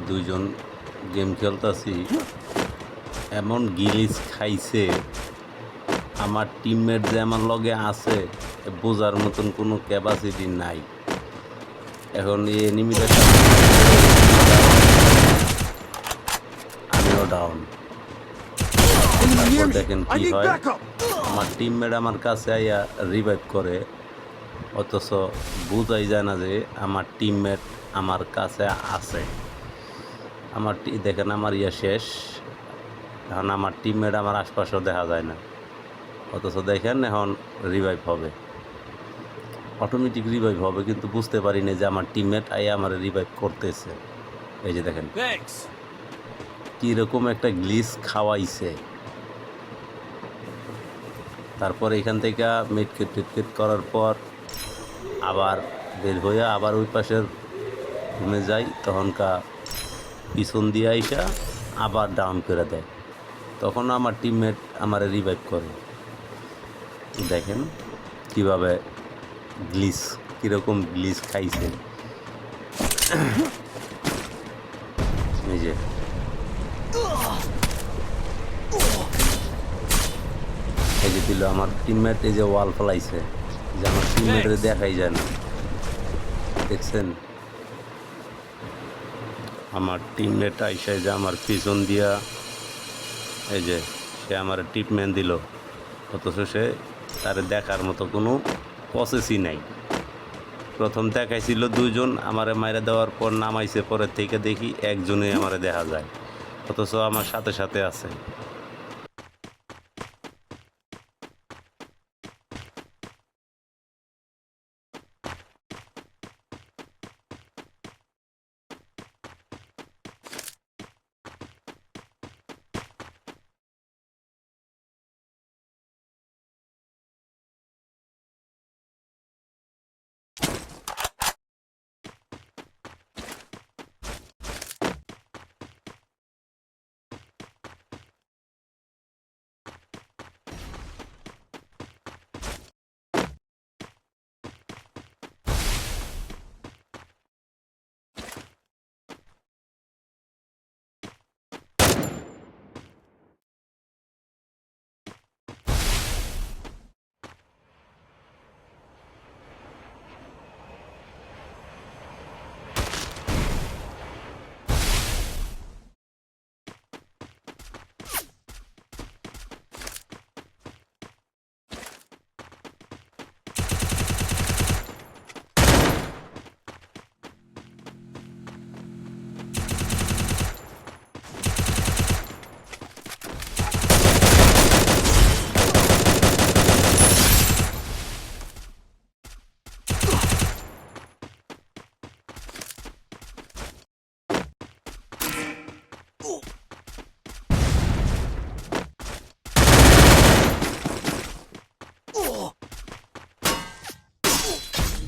দুইজন গেম খেলতেছি, এমন গিলিস খাইছে আমার টিমমেট যে আমার লগে আছে বোঝার মতন কোনো ক্যাপাসিটি নাই। এখন এই এনিমিটা আমিও ডাউন। তারপর দেখেন কি হয়, আমার টিমমেট আমার কাছে আইয়া রিভাইভ করে, অথচ বোঝাই যায় না যে আমার টিমমেট আমার কাছে আছে। দেখেন আমার শেষ, এখন আমার টিমমেট আমার আশপাশেও দেখা যায় না, অথচ দেখেন এখন রিভাইভ হবে, অটোমেটিক রিভাইভ হবে, কিন্তু বুঝতে পারি না যে আমার টিমমেট আইয়া আমার রিভাইভ করতেছে। এই যে দেখেন কীরকম একটা গ্লিচ খাওয়াইছে। তারপর এখান থেকে মেটকেট করার পর আবার বের হয়ে আবার ওই পাশের রুমে যাই, তখনকার পিছন দিয়ে আইসা আবার ডাউন করে দেয়, তখন আমার টিমমেট আমার রিভাইভ করে। দেখেন কিভাবে গ্লিচ, কীরকম গ্লিচ খাইছে। এই যে দিল আমার টিমমেট, এই যে ওয়াল ফলাইছে, যে আমার টিমমেটের দেখাই যায় না, দেখছেন? আমার টিমমেট আইসে যে আমার পিছন দিয়া এই যে সে আমার ট্রিটমেন্ট দিল, অথচ সে তার দেখার মতো কোনো প্রসেসই নাই। প্রথম দেখাইছিল দুইজন, আমারে মাইরে দেওয়ার পর নামাইছে, পরের থেকে দেখি একজনই আমারে দেখা যায়, অথচ আমার সাথে সাথে আছে।